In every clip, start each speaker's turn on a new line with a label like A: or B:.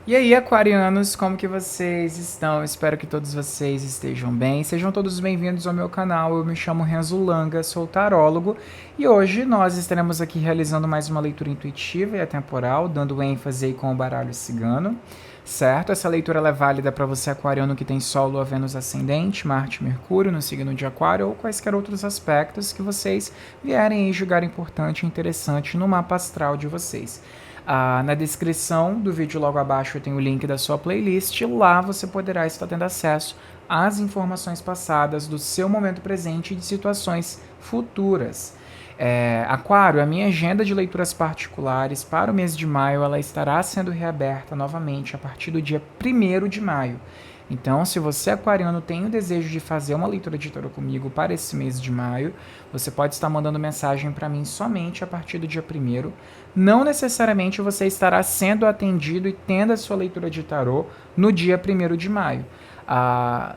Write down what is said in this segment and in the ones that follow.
A: E aí, aquarianos, como que vocês estão? Espero que todos vocês estejam bem. Sejam todos bem-vindos ao meu canal. Eu me chamo Renzo Langa, sou tarólogo e hoje nós estaremos aqui realizando mais uma leitura intuitiva e atemporal, dando ênfase aí com o baralho cigano, certo? Essa leitura ela é válida para você aquariano que tem Sol, Lua, Vênus ascendente, Marte e Mercúrio no signo de Aquário ou quaisquer outros aspectos que vocês vierem aí julgar importante e interessante no mapa astral de vocês. Na descrição do vídeo logo abaixo tem o link da sua playlist. Lá você poderá estar tendo acesso às informações passadas do seu momento presente e de situações futuras. Aquário, a minha agenda de leituras particulares para o mês de maio ela estará sendo reaberta novamente a partir do dia 1º de maio. Então, se você aquariano tem o desejo de fazer uma leitura de tarô comigo para esse mês de maio, você pode estar mandando mensagem para mim somente a partir do dia 1º. Não necessariamente você estará sendo atendido e tendo a sua leitura de tarô no dia 1º de maio.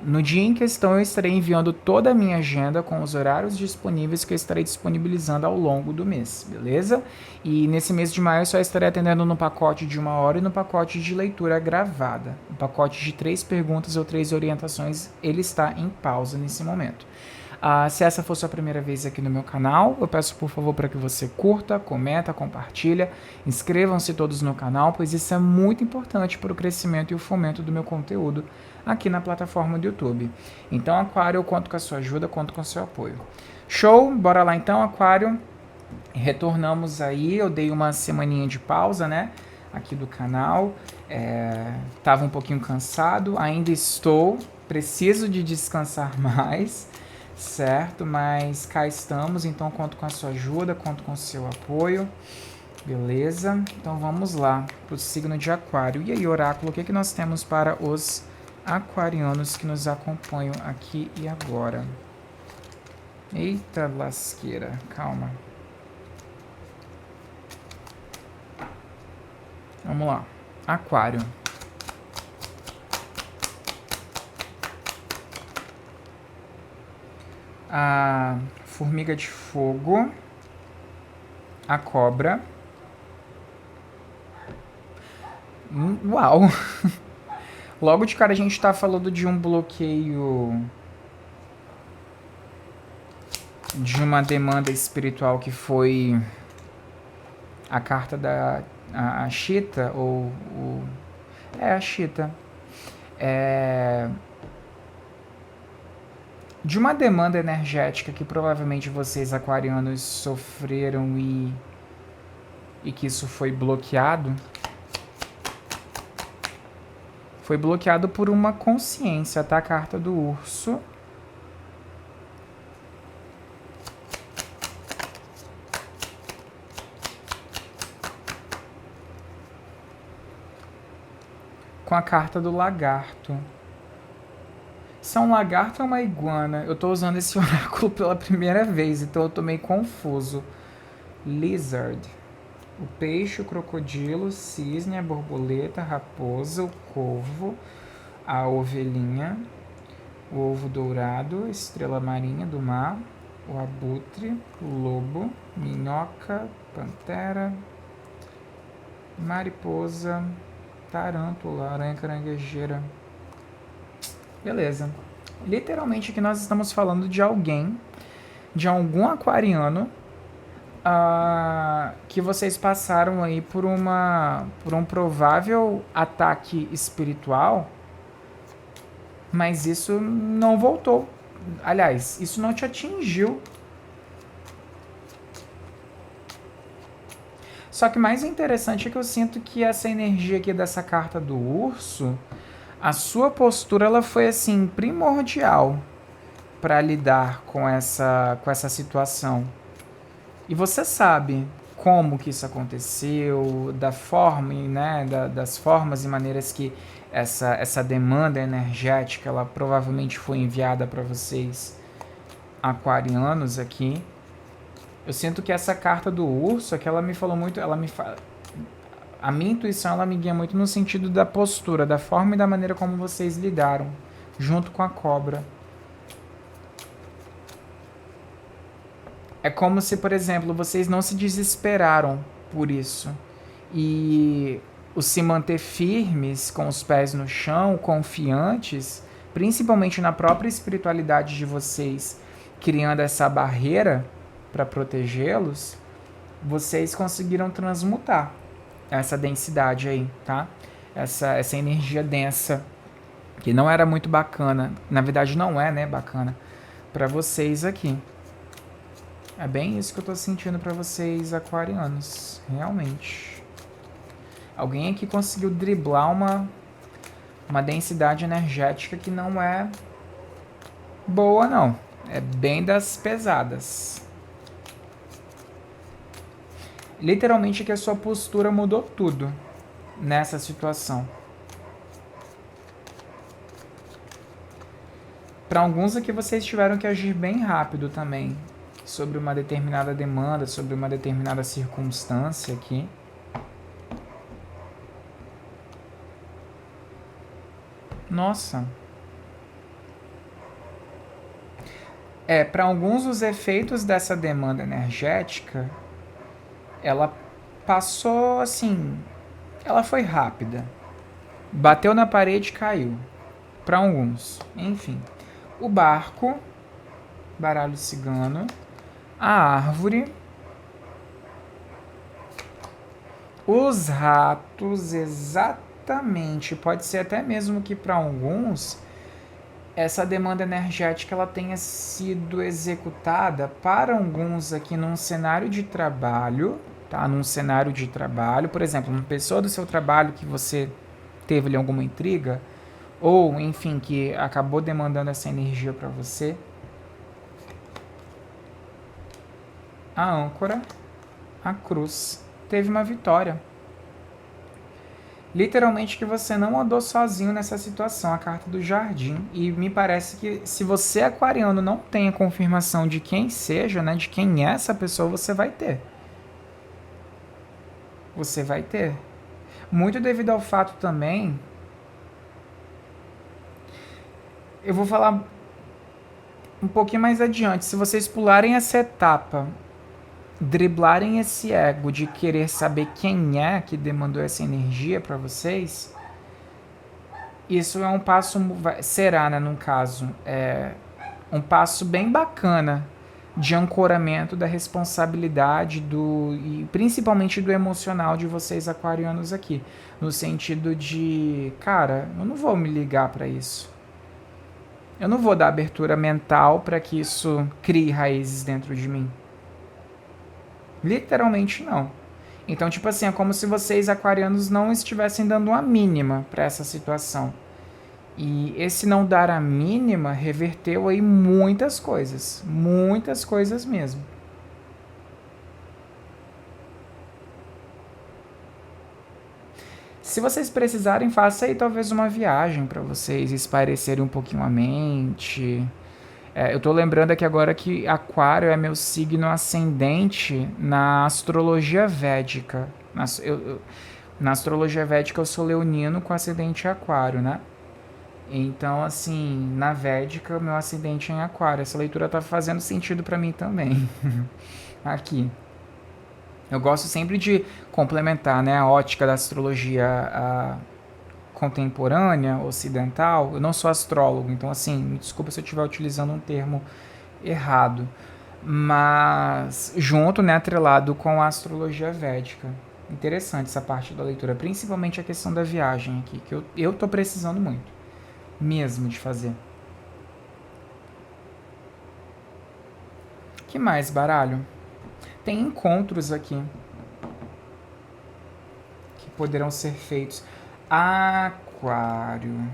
A: No dia em questão, eu estarei enviando toda a minha agenda com os horários disponíveis que eu estarei disponibilizando ao longo do mês, beleza? E nesse mês de maio eu só estarei atendendo no pacote de 1 hora e no pacote de leitura gravada. O pacote de 3 perguntas ou 3 orientações, ele está em pausa nesse momento. Se essa for sua primeira vez aqui no meu canal, eu peço por favor para que você curta, comenta, compartilha, inscrevam-se todos no canal, pois isso é muito importante para o crescimento e o fomento do meu conteúdo aqui na plataforma do YouTube. Então, Aquário, eu conto com a sua ajuda, conto com o seu apoio. Show? Bora lá então, Aquário. Retornamos aí, eu dei uma semaninha de pausa, né? Aqui do canal. Tava um pouquinho cansado, ainda estou, preciso de descansar mais, certo? Mas cá estamos, então conto com a sua ajuda, conto com o seu apoio. Beleza? Então vamos lá para o signo de Aquário. E aí, oráculo, o que nós temos para os aquarianos que nos acompanham aqui e agora? Eita lasqueira, calma. Vamos lá. Aquário. A formiga de fogo. A cobra. Uau! Logo de cara a gente tá falando de um bloqueio, de uma demanda espiritual que foi a carta da a Chita, a Chita. De uma demanda energética que provavelmente vocês aquarianos sofreram e que isso foi bloqueado. Foi bloqueado por uma consciência, tá? A carta do urso. Com a carta do lagarto. Isso é um lagarto ou uma iguana? Eu tô usando esse oráculo pela primeira vez, então eu tô meio confuso. Lizard. O peixe, o crocodilo, o cisne, a borboleta, a raposa, o corvo, a ovelhinha, o ovo dourado, a estrela marinha do mar, o abutre, o lobo, minhoca, pantera, mariposa, tarântula, aranha caranguejeira. Beleza. Literalmente aqui nós estamos falando de alguém, de algum aquariano, que vocês passaram aí por um provável ataque espiritual, mas isso não voltou. Aliás, isso não te atingiu. Só que mais interessante é que eu sinto que essa energia aqui dessa carta do urso, a sua postura ela foi assim primordial para lidar com essa situação. E você sabe como que isso aconteceu, da forma, né, das formas e maneiras que essa demanda energética ela provavelmente foi enviada para vocês aquarianos aqui. Eu sinto que essa carta do urso, é que ela me falou muito, a minha intuição ela me guia muito no sentido da postura, da forma e da maneira como vocês lidaram junto com a cobra. É como se, por exemplo, vocês não se desesperaram por isso. E o se manter firmes, com os pés no chão, confiantes, principalmente na própria espiritualidade de vocês, criando essa barreira para protegê-los, vocês conseguiram transmutar essa densidade aí, tá? Essa energia densa, que não era muito bacana, na verdade não é, né, bacana, para vocês aqui. É bem isso que eu tô sentindo para vocês, aquarianos, realmente. Alguém aqui conseguiu driblar uma densidade energética que não é boa, não. É bem das pesadas. Literalmente que a sua postura mudou tudo nessa situação. Para alguns aqui vocês tiveram que agir bem rápido também sobre uma determinada demanda, sobre uma determinada circunstância aqui. Nossa. Para alguns os efeitos dessa demanda energética, ela passou assim, ela foi rápida. Bateu na parede e caiu. Para alguns, enfim. O barco, baralho cigano, a árvore, os ratos, exatamente. Pode ser até mesmo que para alguns essa demanda energética ela tenha sido executada para alguns aqui num cenário de trabalho, tá? Num cenário de trabalho, por exemplo, uma pessoa do seu trabalho que você teve ali alguma intriga, ou enfim, que acabou demandando essa energia para você. A âncora, a cruz, teve uma vitória. Literalmente que você não andou sozinho nessa situação, a carta do jardim. E me parece que se você, aquariano, não tem a confirmação de quem seja, né, de quem é essa pessoa, você vai ter. Você vai ter. Muito devido ao fato também... Eu vou falar um pouquinho mais adiante. Se vocês pularem essa etapa, driblarem esse ego de querer saber quem é que demandou essa energia para vocês, isso é um passo, será, né, num caso, um passo bem bacana de ancoramento da responsabilidade e principalmente do emocional de vocês aquarianos aqui, no sentido de, cara, eu não vou me ligar para isso. Eu não vou dar abertura mental para que isso crie raízes dentro de mim. Literalmente não. Então, tipo assim, é como se vocês, aquarianos, não estivessem dando uma mínima para essa situação. E esse não dar a mínima reverteu aí muitas coisas mesmo. Se vocês precisarem, faça aí talvez uma viagem para vocês espairecerem um pouquinho a mente. Eu tô lembrando aqui agora que Aquário é meu signo ascendente na astrologia védica. Na astrologia védica eu sou leonino com ascendente Aquário, né? Então, assim, na védica, meu ascendente é em Aquário. Essa leitura tá fazendo sentido para mim também. Aqui. Eu gosto sempre de complementar, né, a ótica da astrologia contemporânea, ocidental. Eu não sou astrólogo, então, assim, me desculpa se eu estiver utilizando um termo errado. Mas junto, né, atrelado com a astrologia védica. Interessante essa parte da leitura, principalmente a questão da viagem aqui, que eu tô precisando muito, mesmo, de fazer. Que mais, baralho? Tem encontros aqui que poderão ser feitos. Aquário.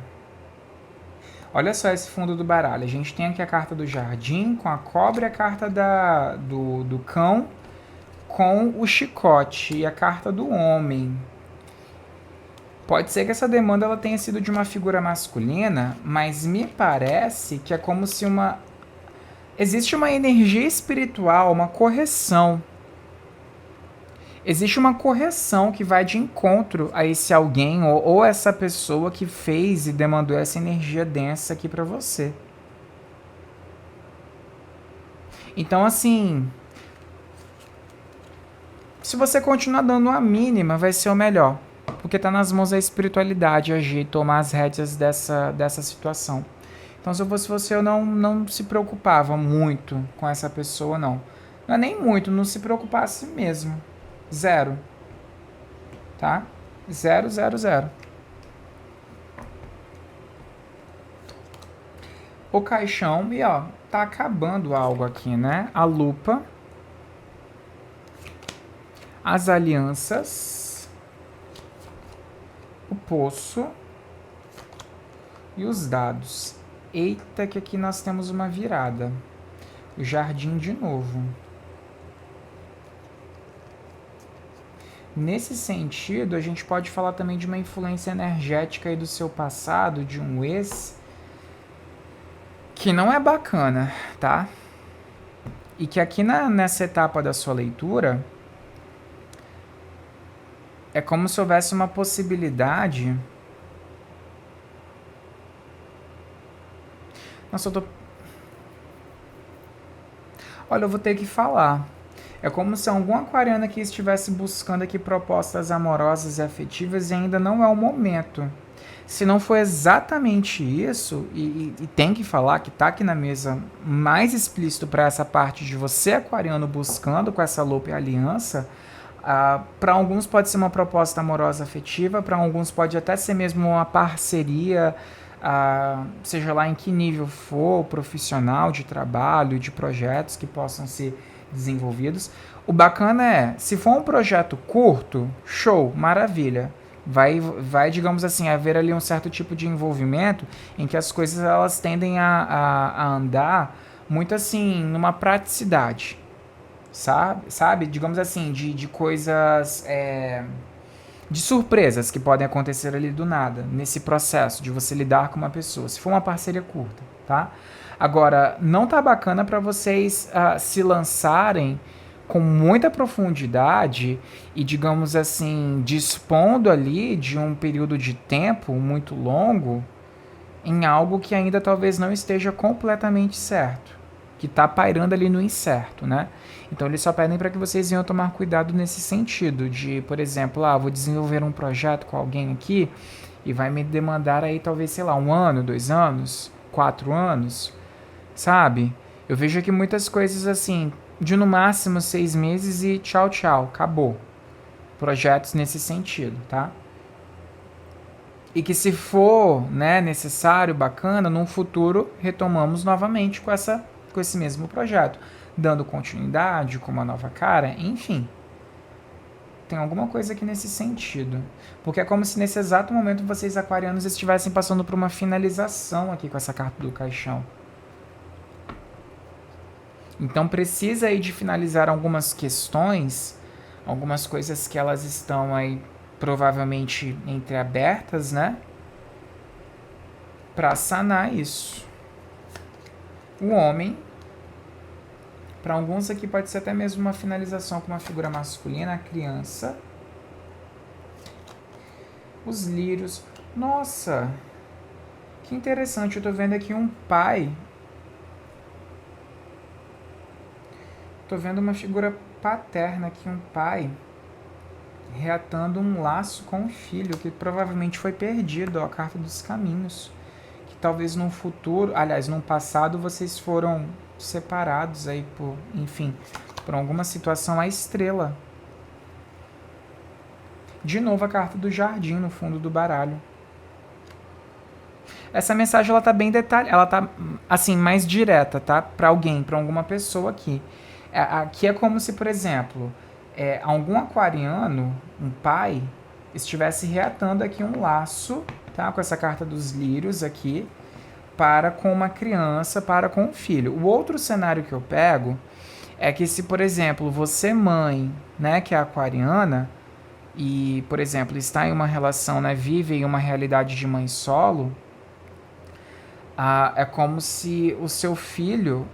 A: Olha só esse fundo do baralho. A gente tem aqui a carta do jardim com a cobra e a carta do cão com o chicote e a carta do homem. Pode ser que essa demanda ela tenha sido de uma figura masculina, mas me parece que é como se existe uma energia espiritual, uma correção. Existe uma correção que vai de encontro a esse alguém ou essa pessoa que fez e demandou essa energia densa aqui pra você. Então, assim, se você continuar dando a mínima, vai ser o melhor. Porque tá nas mãos da espiritualidade agir, tomar as rédeas dessa situação. Então, se eu fosse você, eu não se preocupava muito com essa pessoa, não. Não é nem muito, não se preocupasse mesmo. Zero. Tá? Zero, zero, zero. O caixão, e ó, tá acabando algo aqui, né? A lupa. As alianças. O poço. E os dados. Eita, que aqui nós temos uma virada. O jardim de novo. Nesse sentido, a gente pode falar também de uma influência energética aí do seu passado, de um ex, que não é bacana, tá? E que aqui nessa etapa da sua leitura, é como se houvesse uma possibilidade. Nossa, eu tô. Olha, eu vou ter que falar. É como se algum aquariano aqui estivesse buscando aqui propostas amorosas e afetivas e ainda não é o momento. Se não for exatamente isso, e tem que falar que tá aqui na mesa mais explícito para essa parte de você, aquariano, buscando com essa lupa e aliança, para alguns pode ser uma proposta amorosa afetiva, para alguns pode até ser mesmo uma parceria, seja lá em que nível for, profissional, de trabalho, de projetos que possam ser desenvolvidos. O bacana é, se for um projeto curto, show, maravilha. Vai, digamos assim, haver ali um certo tipo de envolvimento em que as coisas elas tendem a andar muito assim, numa praticidade, sabe? Digamos assim, de coisas, de surpresas que podem acontecer ali do nada, nesse processo de você lidar com uma pessoa, se for uma parceria curta, tá? Agora, não tá bacana para vocês se lançarem com muita profundidade e, digamos assim, dispondo ali de um período de tempo muito longo em algo que ainda talvez não esteja completamente certo, que está pairando ali no incerto, né? Então eles só pedem para que vocês venham tomar cuidado nesse sentido de, por exemplo, vou desenvolver um projeto com alguém aqui e vai me demandar aí talvez, sei lá, 1 ano, 2 anos, 4 anos, sabe? Eu vejo aqui muitas coisas assim, de no máximo 6 meses e tchau, tchau, acabou. Projetos nesse sentido, tá? E que se for, né, necessário, bacana, num futuro retomamos novamente com esse mesmo projeto, dando continuidade, com uma nova cara, enfim. Tem alguma coisa aqui nesse sentido. Porque é como se nesse exato momento vocês aquarianos estivessem passando por uma finalização aqui com essa carta do caixão. Então precisa aí de finalizar algumas questões, algumas coisas que elas estão aí provavelmente entreabertas, né? Para sanar isso. O homem, para alguns aqui pode ser até mesmo uma finalização com uma figura masculina, a criança. Os lírios. Nossa, que interessante, eu tô vendo aqui um pai. Tô vendo uma figura paterna aqui, um pai reatando um laço com o filho, que provavelmente foi perdido, a carta dos caminhos. Que talvez num futuro, aliás, num passado, vocês foram separados aí por, enfim, por alguma situação, a estrela. De novo a carta do jardim no fundo do baralho. Essa mensagem ela tá bem detalhada, ela tá assim mais direta, tá? Para alguém, para alguma pessoa aqui. Aqui é como se, por exemplo, algum aquariano, um pai, estivesse reatando aqui um laço, tá? Com essa carta dos lírios aqui, para com uma criança, para com um filho. O outro cenário que eu pego é que se, por exemplo, você mãe, né, que é aquariana, e, por exemplo, está em uma relação, né, vive em uma realidade de mãe solo, é como se o seu filho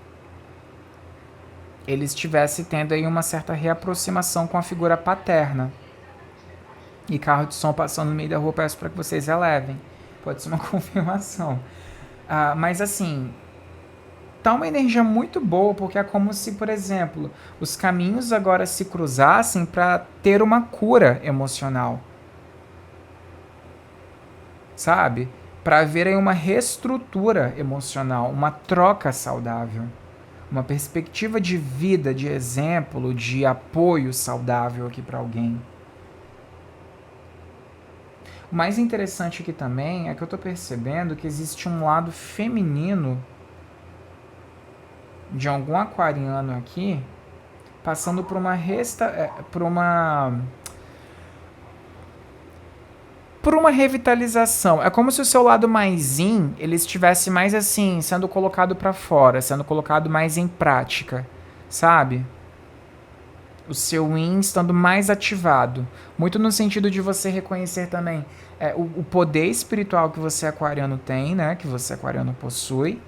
A: ele estivesse tendo aí uma certa reaproximação com a figura paterna. E carro de som passando no meio da rua, peço para que vocês relevem. Pode ser uma confirmação. Mas assim, tá uma energia muito boa, porque é como se, por exemplo, os caminhos agora se cruzassem para ter uma cura emocional. sabe? Para haver aí uma reestrutura emocional, uma troca saudável, uma perspectiva de vida, de exemplo, de apoio saudável aqui para alguém. O mais interessante aqui também é que eu estou percebendo que existe um lado feminino de algum aquariano aqui, passando por uma revitalização. É como se o seu lado mais yin, ele estivesse mais assim, sendo colocado para fora, sendo colocado mais em prática, sabe? O seu yin estando mais ativado. Muito no sentido de você reconhecer também o poder espiritual que você aquariano tem, né? Que você aquariano possui.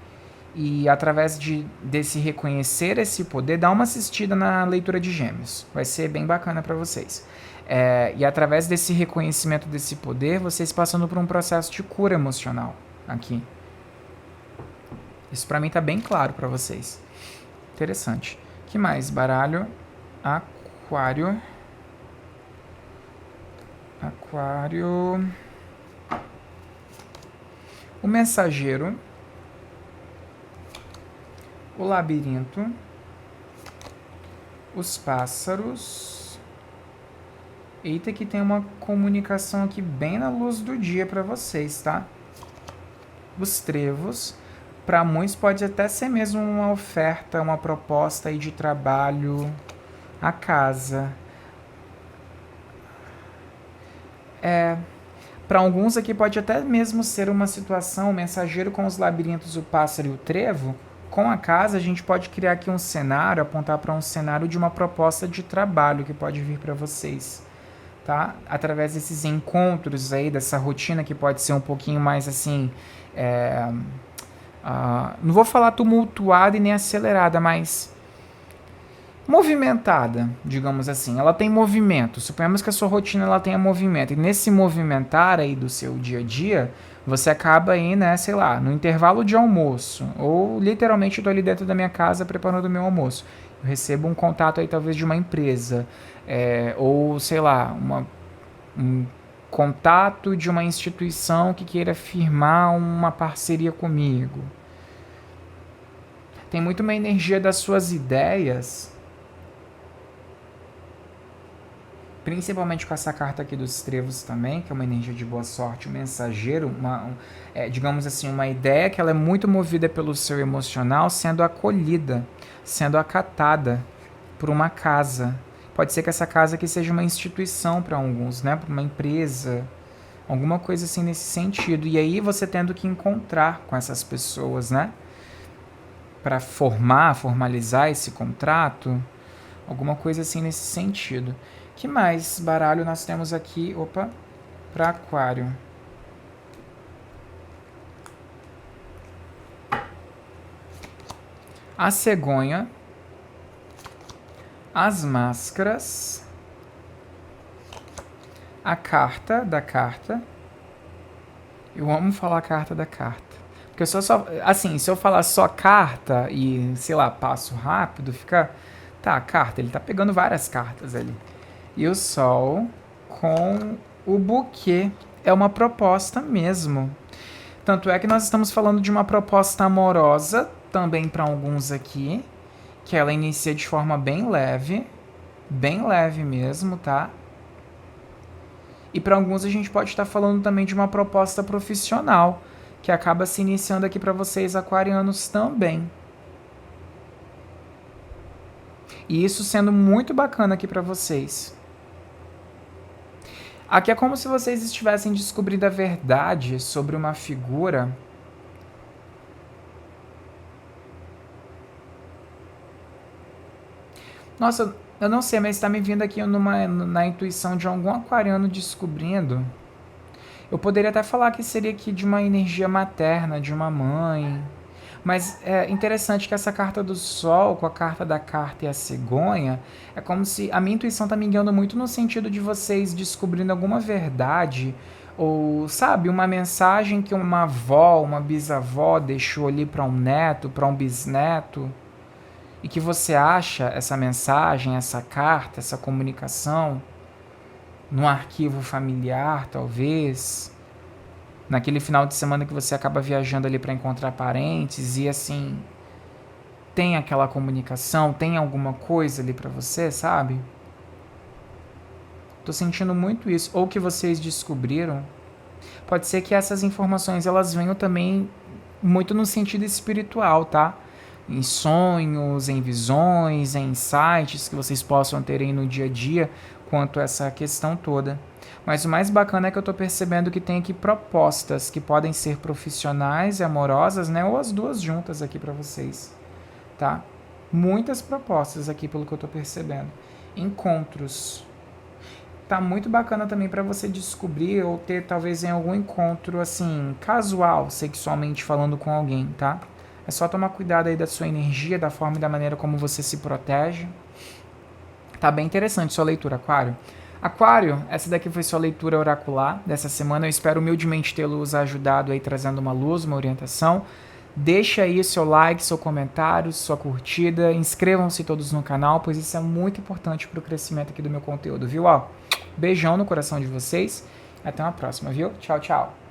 A: E através desse reconhecer esse poder, dá uma assistida na leitura de Gêmeos. Vai ser bem bacana para vocês. E através desse reconhecimento desse poder, vocês passando por um processo de cura emocional aqui. Isso para mim tá bem claro para vocês. Interessante. Que mais? Baralho Aquário. O Mensageiro. O Labirinto. Os Pássaros. Eita, que tem uma comunicação aqui bem na luz do dia para vocês, tá? Os Trevos. Para muitos pode até ser mesmo uma oferta, uma proposta aí de trabalho. A Casa. Para alguns aqui pode até mesmo ser uma situação, o Mensageiro com os Labirintos, o Pássaro e o Trevo. Com a Casa, a gente pode criar aqui um cenário, apontar para um cenário de uma proposta de trabalho que pode vir para vocês, tá? Através desses encontros aí, dessa rotina que pode ser um pouquinho mais assim, não vou falar tumultuada e nem acelerada, mas movimentada, digamos assim. Ela tem movimento. Suponhamos que a sua rotina ela tenha movimento. E nesse movimentar aí do seu dia a dia, você acaba aí, né, sei lá, no intervalo de almoço, ou literalmente eu tô ali dentro da minha casa preparando o meu almoço. Eu recebo um contato aí talvez de uma empresa, ou sei lá, um contato de uma instituição que queira firmar uma parceria comigo. Tem muito uma energia das suas ideias, principalmente com essa carta aqui dos Trevos também, que é uma energia de boa sorte, um mensageiro, digamos assim, uma ideia que ela é muito movida pelo seu emocional, sendo acolhida, sendo acatada por uma casa. Pode ser que essa casa aqui seja uma instituição para alguns, né? Para uma empresa, alguma coisa assim nesse sentido. E aí você tendo que encontrar com essas pessoas, né? Para formalizar esse contrato, alguma coisa assim nesse sentido. Que mais baralho nós temos aqui? Opa, para Aquário. A Cegonha. As Máscaras. A Carta da Carta. Eu amo falar a carta da carta. Porque assim, se eu falar só carta e, sei lá, passo rápido, fica... Tá, carta, ele tá pegando várias cartas ali. E o Sol com o buquê. É uma proposta mesmo. Tanto é que nós estamos falando de uma proposta amorosa, também para alguns aqui, que ela inicia de forma bem leve mesmo, tá? E para alguns a gente pode estar falando também de uma proposta profissional, que acaba se iniciando aqui para vocês aquarianos também. E isso sendo muito bacana aqui para vocês. Aqui é como se vocês estivessem descobrindo a verdade sobre uma figura. Nossa, eu não sei, mas está me vindo aqui na intuição de algum aquariano descobrindo. Eu poderia até falar que seria aqui de uma energia materna, de uma mãe. Mas é interessante que essa carta do Sol, com a carta da carta e a cegonha, é como se a minha intuição está me guiando muito no sentido de vocês descobrindo alguma verdade, ou, sabe, uma mensagem que uma avó, uma bisavó deixou ali para um neto, para um bisneto, e que você acha essa mensagem, essa carta, essa comunicação num arquivo familiar, talvez, naquele final de semana que você acaba viajando ali para encontrar parentes e assim, tem aquela comunicação, tem alguma coisa ali para você, sabe? Tô sentindo muito isso. Ou que vocês descobriram. Pode ser que essas informações elas venham também muito no sentido espiritual, tá? Em sonhos, em visões, em insights que vocês possam ter aí no dia a dia quanto a essa questão toda. Mas o mais bacana é que eu tô percebendo que tem aqui propostas que podem ser profissionais e amorosas, né? Ou as duas juntas aqui para vocês, tá? Muitas propostas aqui pelo que eu tô percebendo. Encontros. Tá muito bacana também para você descobrir ou ter talvez em algum encontro assim, casual, sexualmente falando com alguém, tá? É só tomar cuidado aí da sua energia, da forma e da maneira como você se protege. Tá bem interessante sua leitura, Aquário. Aquário, essa daqui foi sua leitura oracular dessa semana. Eu espero humildemente tê-los ajudado aí, trazendo uma luz, uma orientação. Deixa aí seu like, seu comentário, sua curtida. Inscrevam-se todos no canal, pois isso é muito importante para o crescimento aqui do meu conteúdo, viu? Ó, beijão no coração de vocês. Até uma próxima, viu? Tchau, tchau.